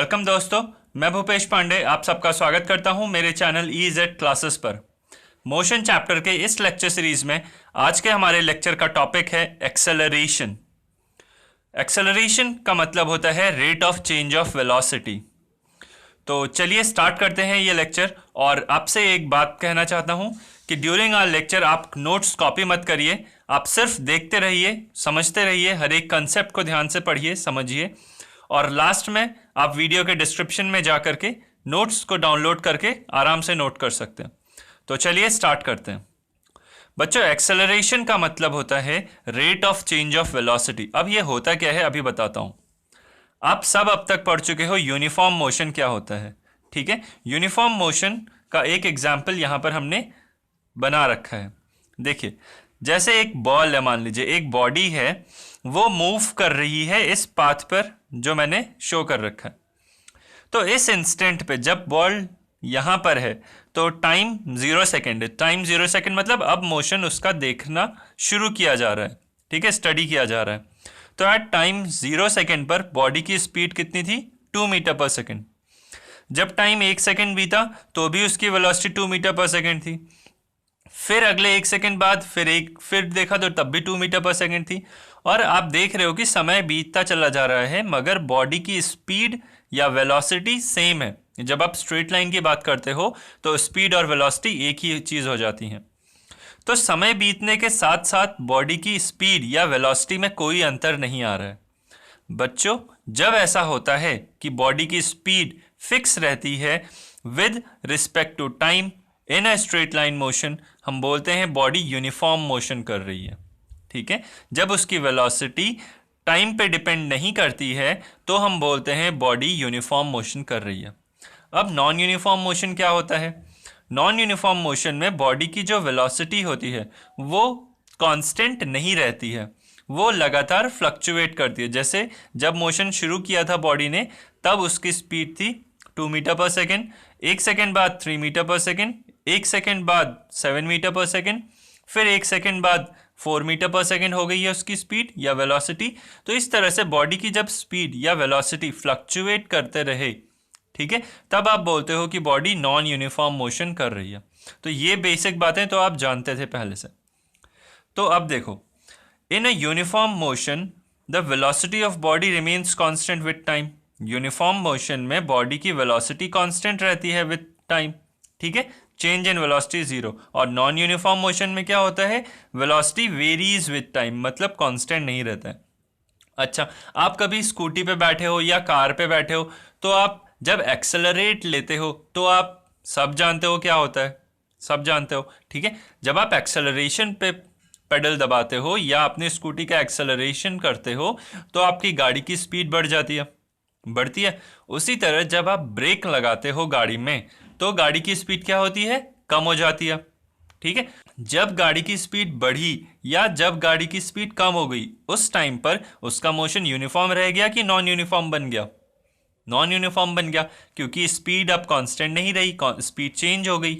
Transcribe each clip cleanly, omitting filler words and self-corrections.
Welcome दोस्तों, मैं भूपेश पांडे आप सबका स्वागत करता हूं मेरे चैनल EZ क्लासेस पर। मोशन चैप्टर के इस लेक्चर सीरीज में आज के हमारे लेक्चर का टॉपिक है एक्सेलरेशन। एक्सेलरेशन का मतलब होता है rate of change of velocity. तो चलिए स्टार्ट करते हैं ये लेक्चर। और आपसे एक बात कहना चाहता हूं कि ड्यूरिंग आवर लेक्चर आप नोट्स कॉपी मत करिए, आप सिर्फ देखते रहिए, समझते रहिए, हर एक कंसेप्ट को ध्यान से पढ़िए, समझिए और लास्ट में आप वीडियो के डिस्क्रिप्शन में जा करके नोट्स को डाउनलोड करके आराम से नोट कर सकते हैं। तो चलिए स्टार्ट करते हैं। बच्चों, एक्सेलरेशन का मतलब होता है rate of change of velocity. अब ये होता क्या है अभी बताता हूं। आप सब अब तक पढ़ चुके हो यूनिफॉर्म मोशन क्या होता है, ठीक है। यूनिफॉर्म मोशन का एक एग्जाम्पल यहां पर हमने बना रखा है। देखिए, जैसे एक बॉल है, मान लीजिए एक बॉडी है, वो मूव कर रही है इस पाथ पर जो मैंने शो कर रखा है। तो इस इंस्टेंट पे जब बॉल यहां पर है तो टाइम 0 सेकेंड है। टाइम 0 सेकेंड मतलब अब मोशन उसका देखना शुरू किया जा रहा है, ठीक है, स्टडी किया जा रहा है। तो एट टाइम 0 सेकेंड पर बॉडी की स्पीड कितनी थी? 2 मीटर पर सेकेंड। जब टाइम 1 सेकेंड बीता तो भी उसकी वेलोसिटी 2 मीटर पर सेकेंड थी। फिर अगले 1 सेकेंड बाद फिर देखा तो तब भी 2 मीटर पर सेकेंड थी। और आप देख रहे हो कि समय बीतता चला जा रहा है मगर बॉडी की स्पीड या वेलोसिटी सेम है। जब आप स्ट्रेट लाइन की बात करते हो तो स्पीड और वेलोसिटी एक ही चीज हो जाती है। तो समय बीतने के साथ साथ बॉडी की स्पीड या वेलोसिटी में कोई अंतर नहीं आ रहा है। बच्चों, जब ऐसा होता है कि बॉडी की स्पीड फिक्स रहती है with respect to time in a straight line motion, हम बोलते हैं बॉडी यूनिफॉर्म मोशन कर रही है, ठीक है। जब उसकी वेलोसिटी टाइम पे डिपेंड नहीं करती है तो हम बोलते हैं बॉडी यूनिफॉर्म मोशन कर रही है। अब नॉन यूनिफॉर्म मोशन क्या होता है? नॉन यूनिफॉर्म मोशन में बॉडी की जो वेलोसिटी होती है वो कांस्टेंट नहीं रहती है, वो लगातार फ्लक्चुएट करती है। जैसे जब मोशन शुरू किया था बॉडी ने तब उसकी स्पीड थी 2 मीटर पर सेकेंड, 1 सेकेंड बाद 3 मीटर पर सेकेंड, 1 सेकेंड बाद 7 मीटर पर सेकेंड, फिर 1 सेकेंड बाद 4 मीटर पर सेकेंड हो गई है उसकी स्पीड या वेलोसिटी। तो इस तरह से बॉडी की जब स्पीड या वेलोसिटी फ्लक्चुएट करते रहे, ठीक है, तब आप बोलते हो कि बॉडी नॉन यूनिफॉर्म मोशन कर रही है। तो ये बेसिक बातें तो आप जानते थे पहले से। तो अब देखो, in a uniform motion the velocity of body remains constant with time. Uniform motion में बॉडी की वेलोसिटी कांस्टेंट रहती है विद टाइम, ठीक है, चेंज इन वेलोसिटी 0। और नॉन यूनिफॉर्म मोशन में क्या होता है? वेलोसिटी वेरीज विद टाइम, मतलब कांस्टेंट नहीं रहता है। अच्छा, आप कभी स्कूटी पे बैठे हो या कार पे बैठे हो तो आप जब एक्सेलरेट लेते हो तो आप सब जानते हो क्या होता है, सब जानते हो, ठीक है। जब आप एक्सेलरेशन पे पेडल दबाते हो या अपनी स्कूटी का एक्सेलरेशन करते हो तो आपकी गाड़ी की स्पीड बढ़ जाती है, बढ़ती है। उसी तरह जब आप ब्रेक लगाते हो गाड़ी में तो गाड़ी की स्पीड क्या होती है? कम हो जाती है, ठीक है। जब गाड़ी की स्पीड बढ़ी या जब गाड़ी की स्पीड कम हो गई उस टाइम पर उसका मोशन यूनिफॉर्म रह गया कि नॉन यूनिफॉर्म बन गया? नॉन यूनिफॉर्म बन गया, क्योंकि स्पीड अब कांस्टेंट नहीं रही, स्पीड चेंज हो गई,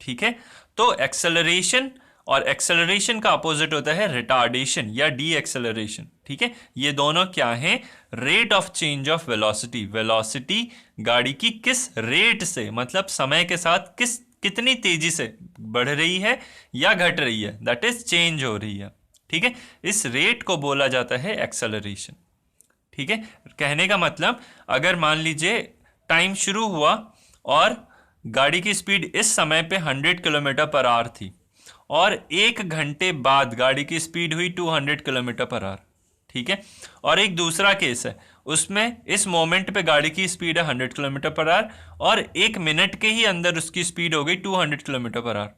ठीक है। तो एक्सेलरेशन और एक्सेलरेशन का अपोजिट होता है रिटार्डेशन या डी एक्सेलरेशन, ठीक है। ये दोनों क्या हैं? Rate of change of velocity. Velocity गाड़ी की किस रेट से, मतलब समय के साथ कितनी तेजी से बढ़ रही है या घट रही है, दैट इज चेंज हो रही है, ठीक है। इस रेट को बोला जाता है एक्सेलरेशन, ठीक है। कहने का मतलब, अगर मान लीजिए टाइम शुरू हुआ और गाड़ी की स्पीड इस समय पे 100 किलोमीटर पर आवर थी और 1 घंटे बाद गाड़ी की स्पीड हुई 200 किलोमीटर पर आवर, ठीक है। और एक दूसरा केस है, उसमें इस मोमेंट पे गाड़ी की स्पीड है 100 किलोमीटर पर आवर और 1 मिनट के ही अंदर उसकी स्पीड हो गई 200 किलोमीटर पर आवर।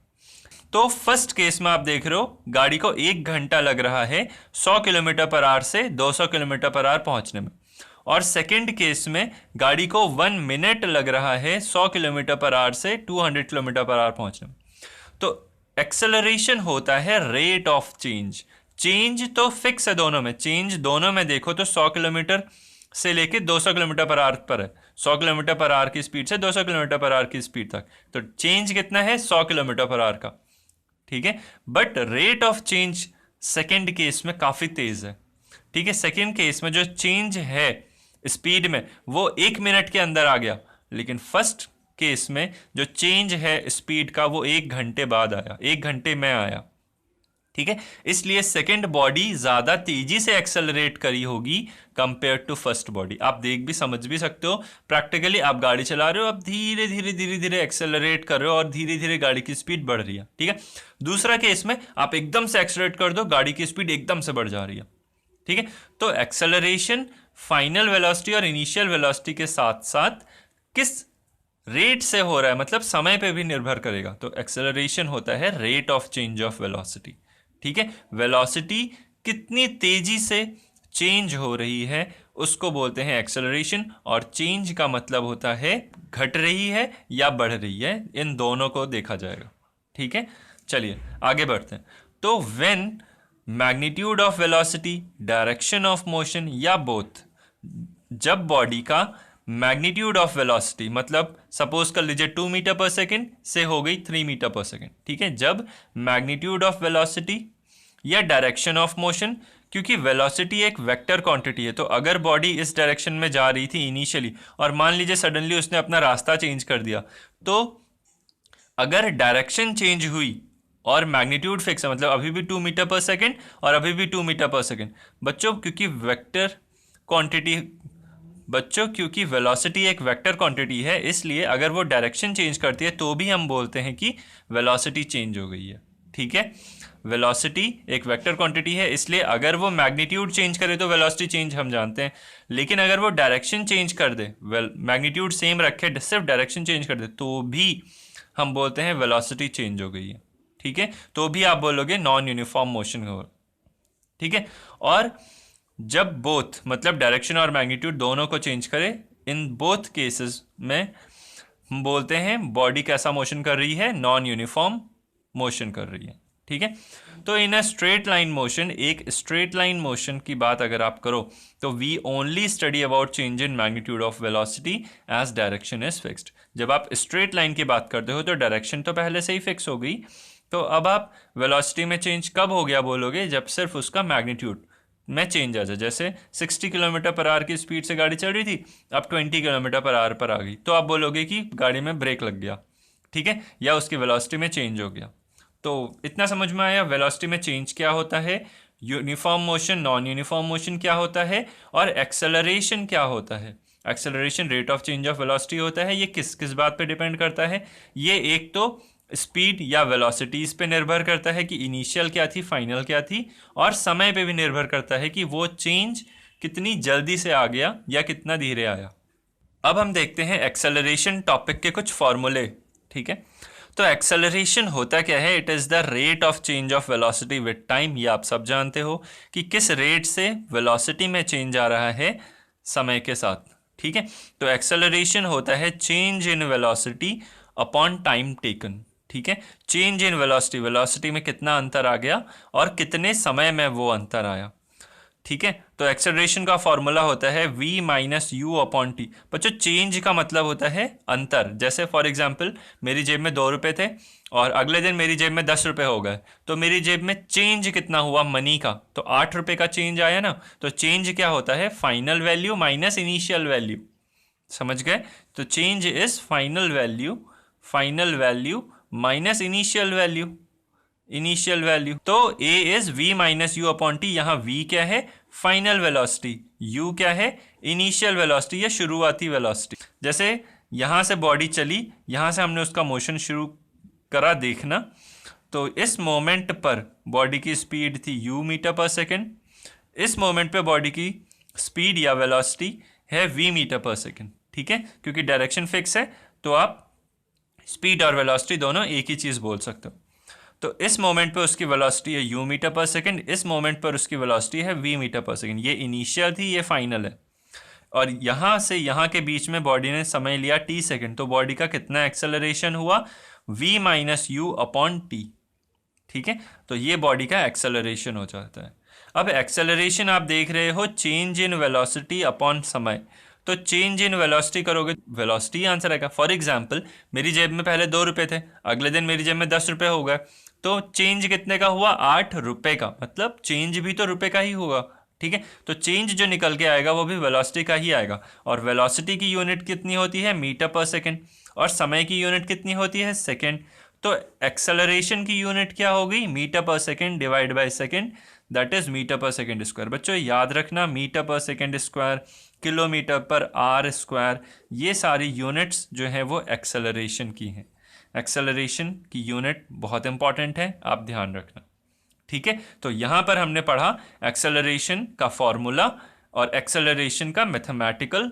तो फर्स्ट केस में आप देख रहे हो गाड़ी को 1 घंटा लग रहा है 100 किलोमीटर पर आवर से 200 किलोमीटर पर आवर पहुंचने में, और सेकंड केस में गाड़ी को 1 मिनट लग रहा है 100 किलोमीटर पर आवर से 200 किलोमीटर पर आवर पहुंचने में। तो एक्सेलरेशन होता है रेट ऑफ चेंज। चेंज तो फिक्स है दोनों में, चेंज दोनों में देखो तो 100 किलोमीटर से लेके 200 किलोमीटर पर आवर पर है, 100 किलोमीटर पर आवर की स्पीड से 200 किलोमीटर पर आवर की स्पीड तक। तो चेंज कितना है? 100 किलोमीटर पर आवर का, ठीक है। But rate of change second case में काफी तेज है, ठीक है। सेकेंड केस में जो चेंज है स्पीड में वो 1 मिनट के अंदर आ गया, लेकिन फर्स्ट केस में जो चेंज है स्पीड का वो 1 घंटे बाद आया, 1 घंटे में आया। ठीक है, इसलिए सेकंड बॉडी ज्यादा तेजी से एक्सेलरेट करी होगी कंपेयर टू फर्स्ट बॉडी। आप देख भी समझ भी सकते हो प्रैक्टिकली, आप गाड़ी चला रहे हो, आप धीरे धीरे धीरे धीरे एक्सेलरेट कर रहे हो और धीरे धीरे गाड़ी की स्पीड बढ़ रही है। ठीक है, दूसरा केस में आप एकदम से एक्सेलरेट कर दो, गाड़ी की स्पीड एकदम से बढ़ जा रही है। ठीक है, तो एक्सेलरेशन फाइनल वेलोसिटी और इनिशियल वेलोसिटी के साथ साथ किस रेट से हो रहा है, मतलब समय पे भी निर्भर करेगा। तो एक्सेलरेशन होता है rate of change of velocity. ठीक है, वेलोसिटी कितनी तेजी से चेंज हो रही है उसको बोलते हैं एक्सेलरेशन, और चेंज का मतलब होता है घट रही है या बढ़ रही है, इन दोनों को देखा जाएगा। ठीक है, चलिए आगे बढ़ते हैं। तो when magnitude of velocity, direction of motion या बोथ, जब बॉडी का मैग्नीट्यूड ऑफ वेलोसिटी, मतलब सपोज कर लीजिए 2 मीटर पर सेकेंड से हो गई 3 मीटर पर सेकेंड। ठीक है, जब मैग्नीट्यूड ऑफ वेलोसिटी या डायरेक्शन ऑफ मोशन, क्योंकि वेलोसिटी एक वेक्टर क्वांटिटी है, तो अगर बॉडी इस डायरेक्शन में जा रही थी इनिशियली और मान लीजिए सडनली उसने अपना रास्ता चेंज कर दिया, तो अगर डायरेक्शन चेंज हुई और मैग्नीट्यूड फिक्स है, मतलब अभी भी 2 मीटर पर सेकेंड और अभी भी 2 मीटर पर सेकेंड, बच्चों क्योंकि वेक्टर क्वांटिटी, बच्चों क्योंकि वेलोसिटी एक वेक्टर क्वांटिटी है, इसलिए अगर वो डायरेक्शन चेंज करती है तो भी हम बोलते हैं कि वेलोसिटी चेंज हो गई है। ठीक है, वेलोसिटी एक वेक्टर क्वांटिटी है, इसलिए अगर वो मैग्नीट्यूड चेंज करे तो वेलोसिटी चेंज हम जानते हैं, लेकिन अगर वो डायरेक्शन चेंज कर दे, मैग्नीट्यूड सेम रखे, सिर्फ डायरेक्शन चेंज कर दे, तो भी हम बोलते हैं वेलोसिटी चेंज हो गई है। ठीक है, तो भी आप बोलोगे नॉन यूनिफॉर्म मोशन हो। ठीक है, और जब बोथ, मतलब डायरेक्शन और मैग्नीट्यूड दोनों को चेंज करे, इन बोथ केसेस में हम बोलते हैं बॉडी कैसा मोशन कर रही है, नॉन यूनिफॉर्म मोशन कर रही है। ठीक है, तो in a straight line motion, एक स्ट्रेट लाइन मोशन की बात अगर आप करो तो we only study about change in magnitude of velocity as direction is fixed. जब आप स्ट्रेट लाइन की बात करते हो तो डायरेक्शन तो पहले से ही फिक्स हो गई, तो अब आप वेलोसिटी में चेंज कब हो गया बोलोगे, जब सिर्फ उसका मैग्नीट्यूड में चेंज आ जाए। जैसे 60 किलोमीटर पर आवर की स्पीड से गाड़ी चल रही थी, अब 20 किलोमीटर पर आवर पर आ गई, तो आप बोलोगे कि गाड़ी में ब्रेक लग गया। ठीक है, या उसकी वेलोसिटी में चेंज हो गया। तो इतना समझ में आया वेलोसिटी में चेंज क्या होता है, uniform motion, non uniform motion क्या होता है, और एक्सेलरेशन क्या होता है। Acceleration rate of change of velocity होता है। ये किस किस बात पे डिपेंड करता है, ये एक तो स्पीड या वेलोसिटीज पे निर्भर करता है कि इनिशियल क्या थी, फाइनल क्या थी, और समय पे भी निर्भर करता है कि वो चेंज कितनी जल्दी से आ गया या कितना धीरे आया। अब हम देखते हैं एक्सेलरेशन टॉपिक के कुछ फॉर्मूले। ठीक है, तो एक्सेलरेशन होता क्या है, it is the rate of change of velocity with time. ये आप सब जानते हो कि किस रेट से वेलोसिटी में चेंज आ रहा है समय के साथ। ठीक है, तो एक्सेलरेशन होता है change in velocity upon time taken. ठीक है, चेंज इन वेलोसिटी, वेलोसिटी में कितना अंतर आ गया और कितने समय में वो अंतर आया। ठीक है, तो एक्सेलरेशन का फॉर्मूला होता है v minus you upon T. बच्चों चेंज का मतलब होता है अंतर। जैसे फॉर एग्जांपल मेरी जेब में 2 रुपये थे और अगले दिन मेरी जेब में 10 रुपये हो गए, तो मेरी जेब में चेंज कितना हुआ मनी का, तो 8 रुपये का चेंज आया ना। तो चेंज क्या होता है, final value minus initial value. समझ गए, तो change is final value, final value minus initial value, initial value. तो a is v minus you upon T. यहाँ v क्या है, फाइनल वेलोसिटी, u क्या है, इनिशियल वेलोसिटी या शुरुआती वेलोसिटी। जैसे यहाँ से बॉडी चली, यहाँ से हमने उसका मोशन शुरू करा देखना, तो इस मोमेंट पर बॉडी की स्पीड थी u मीटर पर सेकेंड, इस मोमेंट पे बॉडी की स्पीड या वेलोसिटी है v मीटर पर सेकेंड। ठीक है, क्योंकि डायरेक्शन फिक्स है तो आप स्पीड और वेलोसिटी दोनों एक ही चीज़ बोल सकते हो। तो इस मोमेंट पे उसकी वेलोसिटी है u मीटर पर सेकेंड, इस मोमेंट पर उसकी वेलोसिटी है v मीटर पर सेकेंड। ये इनिशियल थी, ये फाइनल है, और यहाँ से यहाँ के बीच में बॉडी ने समय लिया t सेकेंड, तो बॉडी का कितना एक्सेलरेशन हुआ, v minus you upon T. ठीक है, तो ये बॉडी का एक्सेलरेशन हो जाता है। अब एक्सेलरेशन आप देख रहे हो चेंज इन वेलोसिटी अपॉन समय, तो चेंज इन वेलोसिटी करोगे, वेलोसिटी आंसर आएगा। फॉर एग्जांपल मेरी जेब में पहले 2 रुपये थे, अगले दिन मेरी जेब में 10 रुपये हो गए, तो चेंज कितने का हुआ, 8 रुपये का, मतलब चेंज भी तो रुपये का ही होगा। ठीक है, तो चेंज जो निकल के आएगा वो भी वेलोसिटी का ही आएगा, और वेलोसिटी की यूनिट कितनी होती है, मीटर पर सेकेंड, और समय की यूनिट कितनी होती है, सेकेंड। तो एक्सेलरेशन की यूनिट क्या होगी, metre per second divide by second, that is metre per second square. बच्चों याद रखना, metre per second square, kilometre per hour square, ये सारी यूनिट्स जो हैं वो एक्सेलरेशन की हैं। एक्सेलरेशन की यूनिट बहुत इंपॉर्टेंट है, आप ध्यान रखना। ठीक है, तो यहां पर हमने पढ़ा एक्सेलरेशन का फॉर्मूला और एक्सेलरेशन का मैथमेटिकल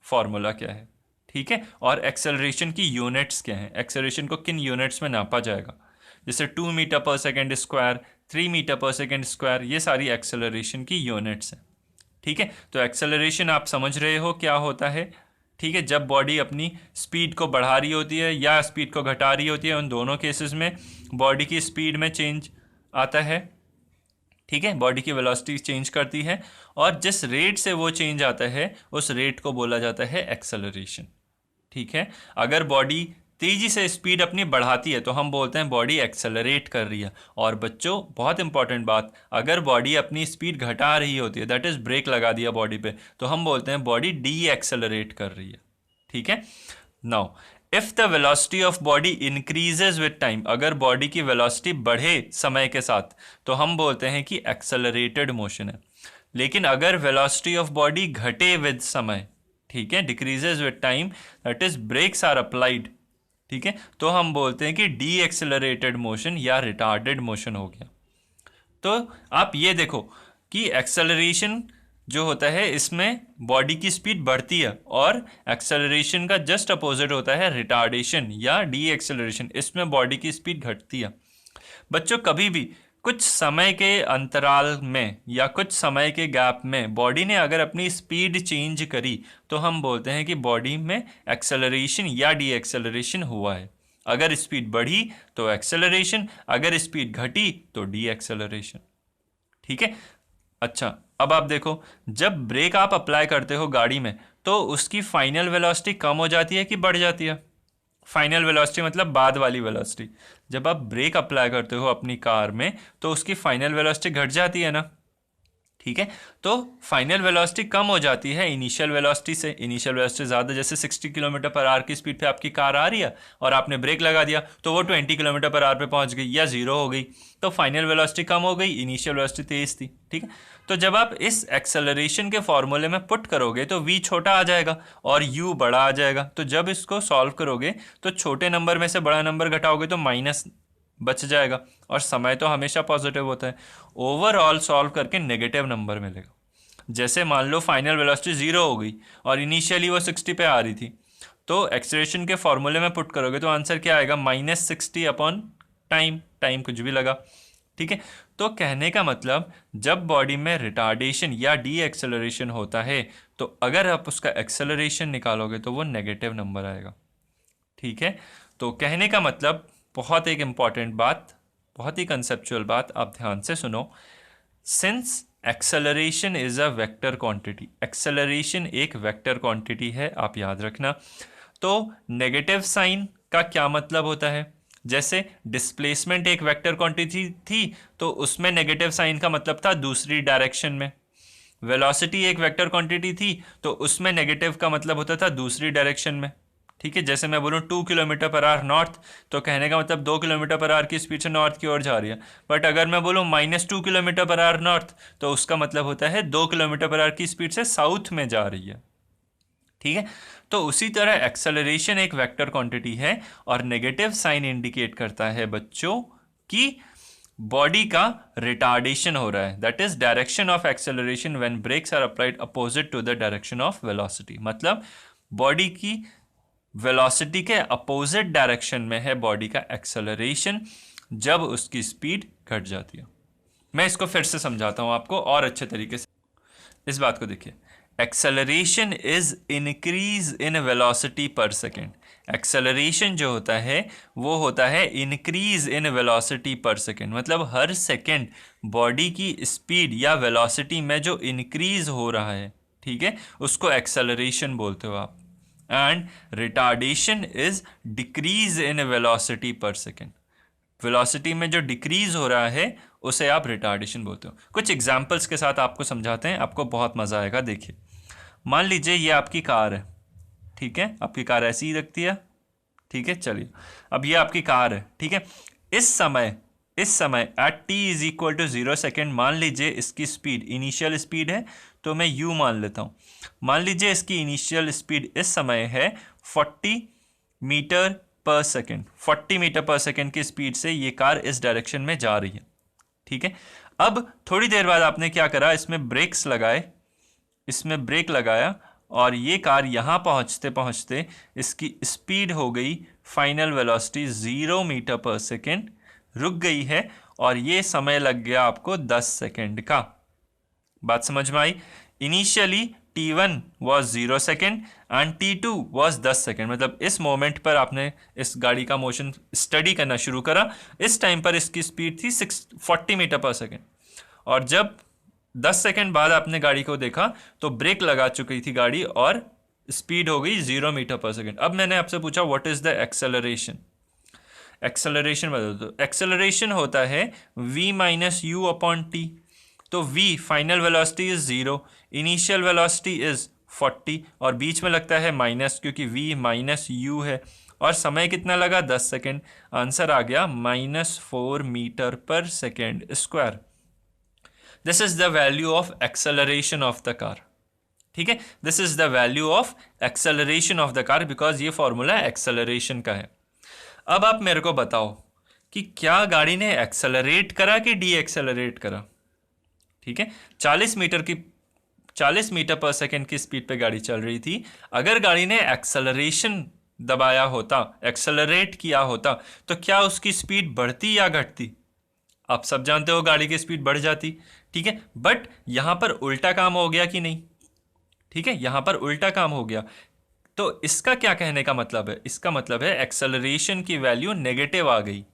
फॉर्मूला क्या है। ठीक है, और एक्सेलरेशन की यूनिट्स क्या हैं, एक्सेलरेशन को किन यूनिट्स में नापा जाएगा, जैसे 2 metre per second square, 3 metre per second square, ये सारी एक्सेलरेशन की यूनिट्स हैं। ठीक है, तो एक्सेलरेशन आप समझ रहे हो क्या होता है। ठीक है, जब बॉडी अपनी स्पीड को बढ़ा रही होती है या स्पीड को घटा रही होती है, उन दोनों केसेस में बॉडी की स्पीड में चेंज आता है। ठीक है, बॉडी की वेलोसिटी चेंज करती है, और जिस रेट से वो चेंज आता है उस रेट को बोला जाता है एक्सेलरेशन। ठीक है, अगर बॉडी तेजी से स्पीड अपनी बढ़ाती है तो हम बोलते हैं बॉडी एक्सेलरेट कर रही है। और बच्चों बहुत इंपॉर्टेंट बात, अगर बॉडी अपनी स्पीड घटा रही होती है, दैट इज ब्रेक लगा दिया बॉडी पे, तो हम बोलते हैं बॉडी डी एक्सेलरेट कर रही है। ठीक है, now if the velocity of body increases with time, अगर बॉडी की वेलोसिटी बढ़े समय के साथ तो हम बोलते हैं कि एक्सेलरेटेड मोशन है। लेकिन अगर वेलोसिटी ऑफ बॉडी घटे विद समय, ठीक है, decreases with time, that is brakes are applied, ठीक है, तो हम बोलते हैं कि डी एक्सेलरेटेड मोशन या रिटार्डेड मोशन हो गया। तो आप ये देखो कि एक्सेलरेशन जो होता है इसमें बॉडी की स्पीड बढ़ती है, और एक्सेलरेशन का जस्ट अपोजिट होता है रिटार्डेशन या डी एक्सेलरेशन, इसमें बॉडी की स्पीड घटती है। बच्चों कभी भी कुछ समय के अंतराल में या कुछ समय के गैप में बॉडी ने अगर अपनी स्पीड चेंज करी तो हम बोलते हैं कि बॉडी में एक्सेलरेशन या डी एक्सेलरेशन हुआ है। अगर स्पीड बढ़ी तो एक्सेलरेशन, अगर स्पीड घटी तो डी एक्सेलरेशन। ठीक है, अच्छा अब आप देखो, जब ब्रेक आप अप्लाई करते हो गाड़ी में तो उसकी फाइनल वेलोसिटी कम हो जाती है कि बढ़ जाती है। फाइनल वेलोसिटी मतलब बाद वाली वेलोसिटी। जब आप ब्रेक अप्लाई करते हो अपनी कार में तो उसकी फाइनल वेलोसिटी घट जाती है ना। ठीक है, तो फाइनल वेलोसिटी कम हो जाती है इनिशियल वेलोसिटी से। इनिशियल वेलोसिटी ज़्यादा, जैसे 60 किलोमीटर पर आवर की स्पीड पे आपकी कार आ रही है और आपने ब्रेक लगा दिया तो वो 20 किलोमीटर पर आवर पे पहुंच गई या जीरो हो गई, तो फाइनल वेलोसिटी कम हो गई, इनिशियल वेलोसिटी तेज थी। ठीक है, तो जब आप इस एक्सेलरेशन के फॉर्मूले में पुट करोगे तो v छोटा आ जाएगा और u बड़ा आ जाएगा। तो जब इसको सॉल्व करोगे तो छोटे नंबर में से बड़ा नंबर घटाओगे तो माइनस बच जाएगा, और समय तो हमेशा पॉजिटिव होता है। ओवरऑल सॉल्व करके नेगेटिव नंबर मिलेगा। जैसे मान लो फाइनल वेलोसिटी 0 हो गई और इनिशियली वो 60 पे आ रही थी, तो एक्सेलरेशन के फॉर्मूले में पुट करोगे तो आंसर क्या आएगा, -60 अपॉन टाइम, टाइम कुछ भी लगा। ठीक है, तो कहने का मतलब जब बॉडी में रिटार्डेशन या डी एक्सेलरेशन होता है तो अगर आप उसका एक्सेलरेशन निकालोगे तो वो नेगेटिव नंबर आएगा। ठीक है, तो कहने का मतलब बहुत एक इंपॉर्टेंट बात, बहुत ही कंसेप्चुअल बात, आप ध्यान से सुनो। Since acceleration is a vector quantity, acceleration एक वेक्टर क्वांटिटी है, आप याद रखना। तो नेगेटिव साइन का क्या मतलब होता है, जैसे डिस्प्लेसमेंट एक वेक्टर क्वांटिटी थी तो उसमें नेगेटिव साइन का मतलब था दूसरी डायरेक्शन में। वेलोसिटी एक वेक्टर क्वांटिटी थी तो उसमें नेगेटिव का मतलब होता था दूसरी डायरेक्शन में। ठीक है, जैसे मैं बोलूँ 2 किलोमीटर पर आवर नॉर्थ, तो कहने का मतलब 2 किलोमीटर पर आवर की स्पीड से नॉर्थ की ओर जा रही है। बट अगर मैं बोलूँ -2 किलोमीटर पर आवर नॉर्थ, तो उसका मतलब होता है 2 किलोमीटर पर आवर की स्पीड से साउथ में जा रही है। ठीक है, तो उसी तरह एक्सेलरेशन एक वेक्टर क्वांटिटी है और नेगेटिव साइन इंडिकेट करता है बच्चों कि बॉडी का रिटार्डेशन हो रहा है, that is direction of acceleration when brakes are applied opposite to the direction of velocity. मतलब बॉडी की वेलोसिटी के अपोजिट डायरेक्शन में है बॉडी का एक्सेलरेशन जब उसकी स्पीड घट जाती है। मैं इसको फिर से समझाता हूं आपको और अच्छे तरीके से। इस बात को देखिए, acceleration is increase in velocity पर सेकेंड। एक्सेलरेशन जो होता है वो होता है इंक्रीज इन वेलोसिटी पर सेकेंड, मतलब हर सेकेंड बॉडी की स्पीड या वेलोसिटी में जो इंक्रीज हो रहा है, ठीक है, उसको एक्सेलरेशन बोलते हो आप। And retardation is decrease in velocity पर सेकेंड। वेलोसिटी में जो डिक्रीज हो रहा है उसे आप रिटार्डेशन बोलते हो। कुछ एग्जाम्पल्स के साथ आपको समझाते हैं, आपको बहुत मज़ा आएगा। देखिए, मान लीजिए ये आपकी कार है, ठीक है, आपकी कार ऐसी ही दिखती है, ठीक है। चलिए, अब ये आपकी कार है, ठीक है। इस समय at t is equal to 0 second, मान लीजिए इसकी स्पीड, इनिशियल स्पीड है तो मैं u मान लेता हूँ। मान लीजिए इसकी इनिशियल स्पीड इस समय है 40 metre per second. 40 metre per second की स्पीड से ये कार इस डायरेक्शन में जा रही है, ठीक है। अब थोड़ी देर बाद आपने क्या करा, इसमें ब्रेक्स लगाए, इसमें ब्रेक लगाया और ये कार यहाँ पहुँचते पहुँचते इसकी स्पीड हो गई, final velocity 0 metre per second, रुक गई है और ये समय लग गया आपको 10 सेकेंड का। बात समझ में आई? Initially t1 was 0 second and t2 was 10 second. मतलब इस मोमेंट पर आपने इस गाड़ी का मोशन स्टडी करना शुरू करा, इस टाइम पर इसकी स्पीड थी 40 मीटर पर सेकेंड, और जब 10 सेकेंड बाद आपने गाड़ी को देखा तो ब्रेक लगा चुकी थी गाड़ी और स्पीड हो गई 0 मीटर पर सेकेंड। अब मैंने आपसे पूछा what is the acceleration. Acceleration बता दो। एक्सेलरेशन होता है v minus you upon T. तो v final velocity is 0, initial velocity is 40 और बीच में लगता है माइनस, क्योंकि v माइनस यू है, और समय कितना लगा 10 सेकेंड। आंसर आ गया -4 metre per second square. This is the value of acceleration of the car, ठीक है। This is the value of acceleration of the car, because ये फॉर्मूला एक्सेलरेशन का है। अब आप मेरे को बताओ कि क्या गाड़ी ने एक्सेलरेट करा कि डी एक्सेलरेट करा, ठीक है। 40 मीटर पर सेकेंड की स्पीड पे गाड़ी चल रही थी। अगर गाड़ी ने एक्सेलरेशन दबाया होता, एक्सेलरेट किया होता, तो क्या उसकी स्पीड बढ़ती या घटती? आप सब जानते हो गाड़ी की स्पीड बढ़ जाती, ठीक है। बट यहां पर उल्टा काम हो गया कि नहीं, ठीक है, यहां पर उल्टा काम हो गया। तो इसका क्या कहने का मतलब है? इसका मतलब है एक्सेलरेशन की वैल्यू नेगेटिव आ गई।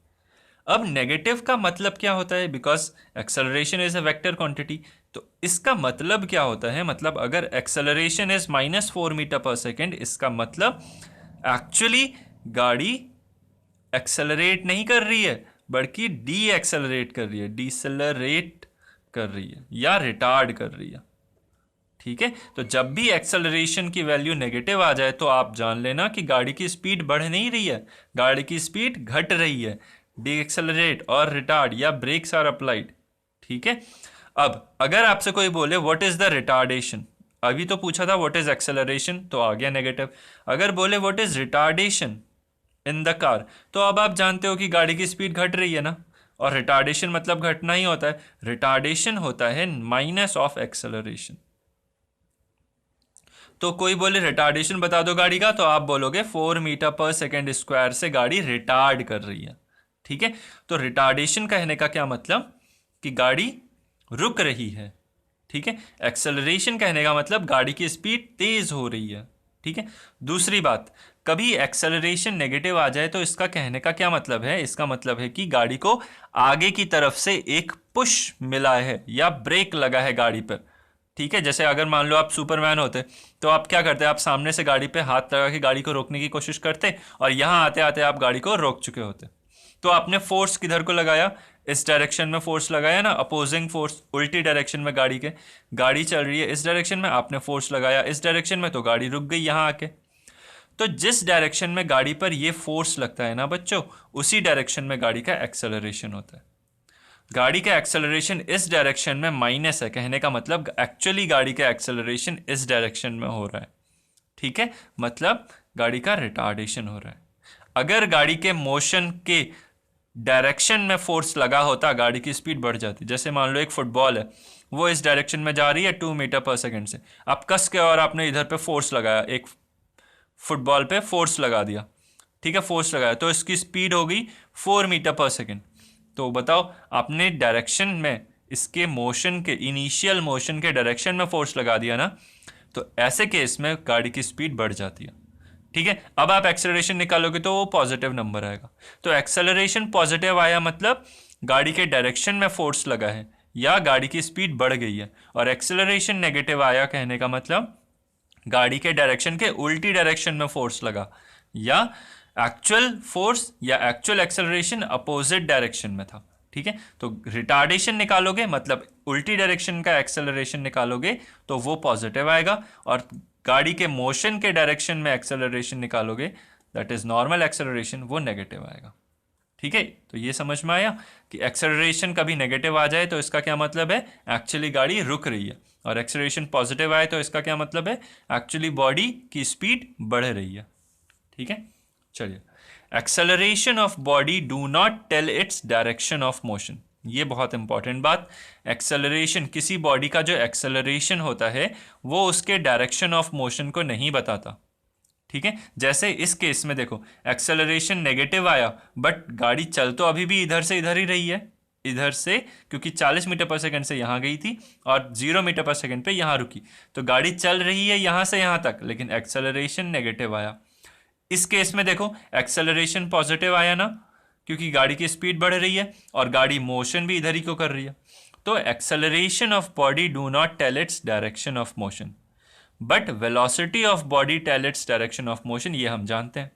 अब नेगेटिव का मतलब क्या होता है? Because acceleration is a vector quantity, तो इसका मतलब क्या होता है? मतलब अगर acceleration is -4 metre per second, इसका मतलब एक्चुअली गाड़ी एक्सेलरेट नहीं कर रही है, बल्कि डी एक्सेलरेट कर रही है, डिसेलरेट कर रही है या रिटार्ड कर रही है, ठीक है। तो जब भी एक्सेलरेशन की वैल्यू नेगेटिव आ जाए तो आप जान लेना कि गाड़ी की स्पीड बढ़ नहीं रही है, गाड़ी की स्पीड घट रही है। डी एक्सेलरेट और रिटार्ड या ब्रेक्स आर अप्लाइड, ठीक है। अब अगर आपसे कोई बोले व्हाट इज द रिटार्डेशन, अभी तो पूछा था व्हाट इज एक्सेलरेशन, तो आ गया नेगेटिव। अगर बोले what is retardation in the car, तो अब आप जानते हो कि गाड़ी की स्पीड घट रही है ना, और रिटार्डेशन मतलब घटना ही होता है। रिटार्डेशन होता है माइनस ऑफ एक्सेलरेशन। तो कोई बोले रिटार्डेशन बता दो गाड़ी का, तो आप बोलोगे 4 मीटर पर सेकेंड स्क्वायर से गाड़ी रिटार्ड कर रही है, ठीक है। तो रिटार्डेशन कहने का क्या मतलब कि गाड़ी रुक रही है, ठीक है। एक्सेलरेशन कहने का मतलब गाड़ी की स्पीड तेज हो रही है, ठीक है। दूसरी बात, कभी एक्सेलरेशन नेगेटिव आ जाए तो इसका कहने का क्या मतलब है? इसका मतलब है कि गाड़ी को आगे की तरफ से एक पुश मिला है या ब्रेक लगा है गाड़ी पर, ठीक है। जैसे अगर मान लो आप सुपरमैन होते तो आप क्या करते? आप सामने से गाड़ी पे हाथ लगा के गाड़ी को रोकने की कोशिश करते, और यहाँ आते आते आप गाड़ी को रोक चुके होते। तो आपने फोर्स किधर को लगाया? इस डायरेक्शन में फोर्स लगाया ना, अपोजिंग फोर्स, उल्टी डायरेक्शन में गाड़ी के, गाड़ी चल रही है इस डायरेक्शन में, आपने फोर्स लगाया इस डायरेक्शन में, तो गाड़ी रुक गई यहाँ आके। तो जिस डायरेक्शन में गाड़ी पर ये फोर्स लगता है ना बच्चों, उसी डायरेक्शन में गाड़ी का एक्सेलरेशन होता है। गाड़ी का एक्सेलरेशन इस डायरेक्शन में माइनस है, कहने का मतलब एक्चुअली गाड़ी का एक्सेलरेशन इस डायरेक्शन में हो रहा है, ठीक है। मतलब गाड़ी का रिटार्डेशन हो रहा है। अगर गाड़ी के मोशन के डायरेक्शन में फोर्स लगा होता, गाड़ी की स्पीड बढ़ जाती। जैसे मान लो एक फुटबॉल है, वो इस डायरेक्शन में जा रही है 2 मीटर पर सेकेंड से, आप कस के और आपने इधर पे फोर्स लगाया, एक फुटबॉल पे फोर्स लगा दिया, ठीक है, फोर्स लगाया, तो इसकी स्पीड हो गई 4 मीटर पर सेकेंड। तो बताओ, आपने डायरेक्शन में इसके मोशन के, इनिशियल मोशन के डायरेक्शन में फोर्स लगा दिया ना, तो ऐसे केस में गाड़ी की स्पीड बढ़ जाती है, ठीक है। अब आप एक्सेलरेशन निकालोगे तो वो पॉजिटिव नंबर आएगा। तो एक्सेलरेशन पॉजिटिव आया मतलब गाड़ी के डायरेक्शन में फोर्स लगा है या गाड़ी की स्पीड बढ़ गई है, और एक्सेलरेशन नेगेटिव आया कहने का मतलब गाड़ी के डायरेक्शन के उल्टी डायरेक्शन में फोर्स लगा, या एक्चुअल फोर्स या एक्चुअल एक्सेलरेशन अपोजिट डायरेक्शन में था, ठीक है, तो रिटार्डेशन निकालोगे मतलब उल्टी डायरेक्शन का एक्सेलरेशन निकालोगे तो वो पॉजिटिव आएगा, और गाड़ी के मोशन के डायरेक्शन में एक्सेलरेशन निकालोगे, दैट इज नॉर्मल एक्सेलरेशन, वो नेगेटिव आएगा। ठीक है, तो ये समझ में आया कि एक्सेलरेशन कभी नेगेटिव आ जाए तो इसका क्या मतलब है, एक्चुअली गाड़ी रुक रही है, और एक्सेलरेशन पॉजिटिव आए तो इसका क्या मतलब है, एक्चुअली बॉडी की स्पीड बढ़ रही है। ठीक है, चलिए, acceleration of body do not tell its direction of motion. ये बहुत इंपॉर्टेंट बात, एक्सेलरेशन, किसी बॉडी का जो एक्सेलरेशन होता है वो उसके डायरेक्शन ऑफ मोशन को नहीं बताता। ठीक है, जैसे इस केस में देखो, एक्सेलरेशन नेगेटिव आया बट गाड़ी चल तो अभी भी इधर से इधर ही रही है, इधर से, क्योंकि 40 मीटर पर सेकंड से यहाँ गई थी और 0 मीटर पर सेकंड पे यहाँ रुकी, तो गाड़ी चल रही है यहाँ से यहाँ तक, लेकिन एक्सेलरेशन नेगेटिव आया। इस केस में देखो, एक्सेलरेशन पॉजिटिव आया ना, क्योंकि गाड़ी की स्पीड बढ़ रही है और गाड़ी मोशन भी इधर ही को कर रही है। तो acceleration of body do not tell its direction of motion, but velocity of body tell its direction of motion, ये हम जानते हैं।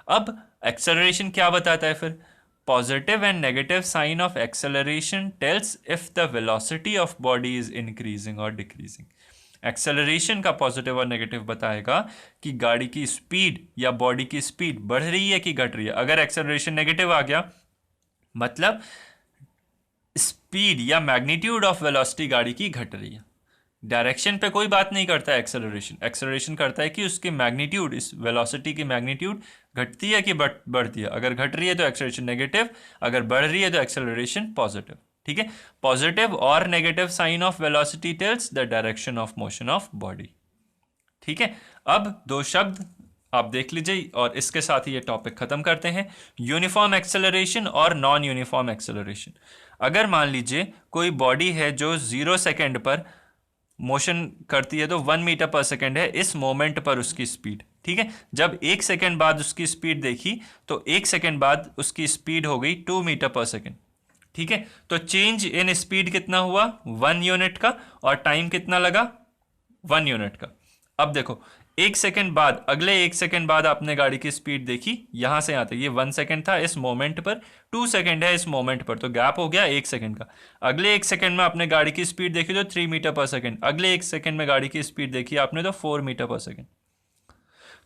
अब एक्सेलरेशन क्या बताता है फिर, positive and negative sign of acceleration tells if the velocity of body is increasing और डिक्रीजिंग। एक्सेलरेशन का पॉजिटिव और नेगेटिव बताएगा कि गाड़ी की स्पीड या बॉडी की स्पीड बढ़ रही है कि घट रही है। अगर एक्सेलरेशन नेगेटिव आ गया मतलब स्पीड या मैग्नीट्यूड ऑफ वेलोसिटी गाड़ी की घट रही है। डायरेक्शन पे कोई बात नहीं करता है एक्सेलरेशन, एक्सेलरेशन करता है कि उसकी मैग्नीट्यूड, इस वेलोसिटी की मैग्नीट्यूड घटती है कि बढ़ती है। अगर घट रही है तो एक्सेलरेशन नेगेटिव, अगर बढ़ रही है तो एक्सेलरेशन पॉजिटिव। ठीक है, पॉजिटिव और negative sign of velocity tells the direction of motion of body. ठीक है, अब दो शब्द आप देख लीजिए और इसके साथ ही ये टॉपिक खत्म करते हैं, यूनिफॉर्म एक्सेलरेशन और नॉन यूनिफॉर्म एक्सेलरेशन। अगर मान लीजिए कोई बॉडी है जो 0 सेकेंड पर मोशन करती है तो 1 मीटर पर सेकेंड है इस मोमेंट पर उसकी स्पीड। ठीक है, जब 1 सेकेंड बाद उसकी स्पीड देखी तो 1 सेकेंड बाद उसकी स्पीड हो गई 2 मीटर पर सेकेंड। ठीक है, तो चेंज इन स्पीड कितना हुआ, 1 यूनिट का, और टाइम कितना लगा, 1 यूनिट का। अब देखो, 1 सेकेंड बाद, अगले 1 सेकेंड बाद आपने गाड़ी की स्पीड देखी यहां से यहां तक, ये 1 सेकेंड था इस मोमेंट पर, 2 सेकेंड है इस मोमेंट पर, तो गैप हो गया 1 सेकेंड का। अगले 1 सेकेंड में आपने गाड़ी की स्पीड देखी तो 3 मीटर पर सेकेंड, अगले 1 सेकेंड में गाड़ी की स्पीड देखी आपने तो 4 मीटर पर सेकेंड।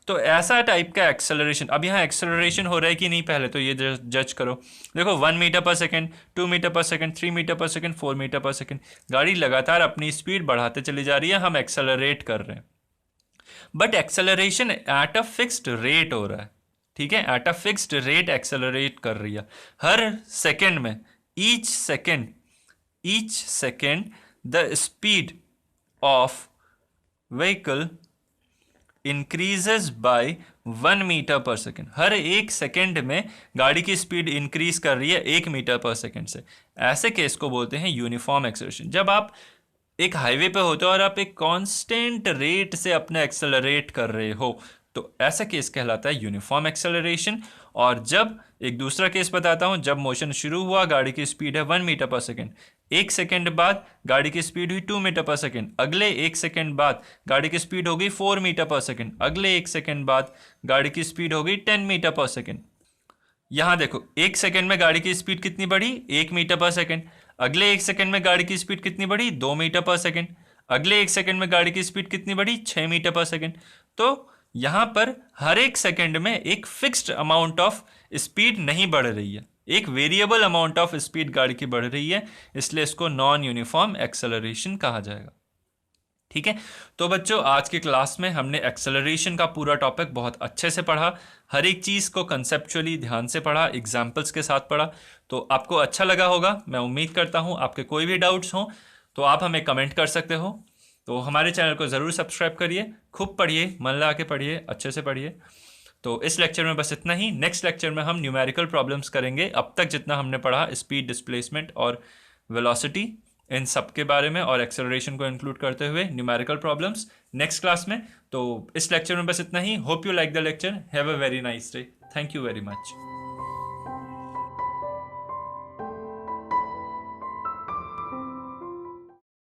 तो ऐसा टाइप का एक्सेलरेशन, अब यहाँ एक्सेलरेशन हो रहा है कि नहीं पहले तो ये जज करो। देखो 1 metre per second, 2 metre per second, 3 metre per second, 4 metre per second, गाड़ी लगातार अपनी स्पीड बढ़ाते चली जा रही है, हम एक्सेलरेट कर रहे हैं, but acceleration at a fixed rate हो रहा है। ठीक है, at a fixed rate accelerate कर रही है हर सेकेंड में, each second the speed of vehicle increases by 1 metre per second. हर 1 सेकेंड में गाड़ी की स्पीड इंक्रीज कर रही है 1 मीटर पर सेकेंड से। ऐसे केस को बोलते हैं यूनिफॉर्म एक्सेलरेशन। जब आप एक हाईवे पे होते हो और आप एक कांस्टेंट रेट से अपने एक्सेलरेट कर रहे हो तो ऐसा केस कहलाता है यूनिफॉर्म एक्सेलरेशन। और जब एक दूसरा केस बताता हूं, जब मोशन शुरू हुआ, गाड़ी की स्पीड है 1 मीटर पर सेकेंड, 1 सेकेंड बाद गाड़ी की स्पीड हुई 2 मीटर पर सेकेंड, अगले 1 सेकेंड बाद गाड़ी की स्पीड हो गई 4 मीटर पर सेकेंड, अगले 1 सेकेंड बाद गाड़ी की स्पीड हो गई 10 मीटर पर सेकेंड। यहां देखो 1 सेकेंड में गाड़ी की स्पीड कितनी बढ़ी, 1 मीटर पर सेकेंड, अगले 1 सेकेंड में गाड़ी की स्पीड कितनी बढ़ी, 2 मीटर पर सेकेंड, अगले 1 सेकेंड में गाड़ी की स्पीड कितनी बढ़ी, 6 मीटर पर सेकेंड। तो यहां पर हर एक सेकेंड में एक फिक्स्ड अमाउंट ऑफ स्पीड नहीं बढ़ रही है, एक वेरिएबल अमाउंट ऑफ स्पीड गाड़ी की बढ़ रही है, इसलिए इसको नॉन यूनिफॉर्म एक्सेलरेशन कहा जाएगा। ठीक है, तो बच्चों आज की क्लास में हमने एक्सेलरेशन का पूरा टॉपिक बहुत अच्छे से पढ़ा, हर एक चीज़ को कंसेप्चुअली ध्यान से पढ़ा, एग्जाम्पल्स के साथ पढ़ा। तो आपको अच्छा लगा होगा, मैं उम्मीद करता हूँ। आपके कोई भी डाउट्स हों तो आप हमें कमेंट कर सकते हो। तो हमारे चैनल को ज़रूर सब्सक्राइब करिए, खूब पढ़िए, मन लगा के पढ़िए, अच्छे से पढ़िए। तो इस लेक्चर में बस इतना ही। नेक्स्ट लेक्चर में हम न्यूमेरिकल प्रॉब्लम्स करेंगे। अब तक जितना हमने पढ़ा, स्पीड, डिस्प्लेसमेंट और वेलोसिटी, इन सब के बारे में, और एक्सेलरेशन को इंक्लूड करते हुए न्यूमेरिकल प्रॉब्लम्स नेक्स्ट क्लास में। तो इस लेक्चर में बस इतना ही। Hope you like the lecture. Have a very nice day. Thank you very much.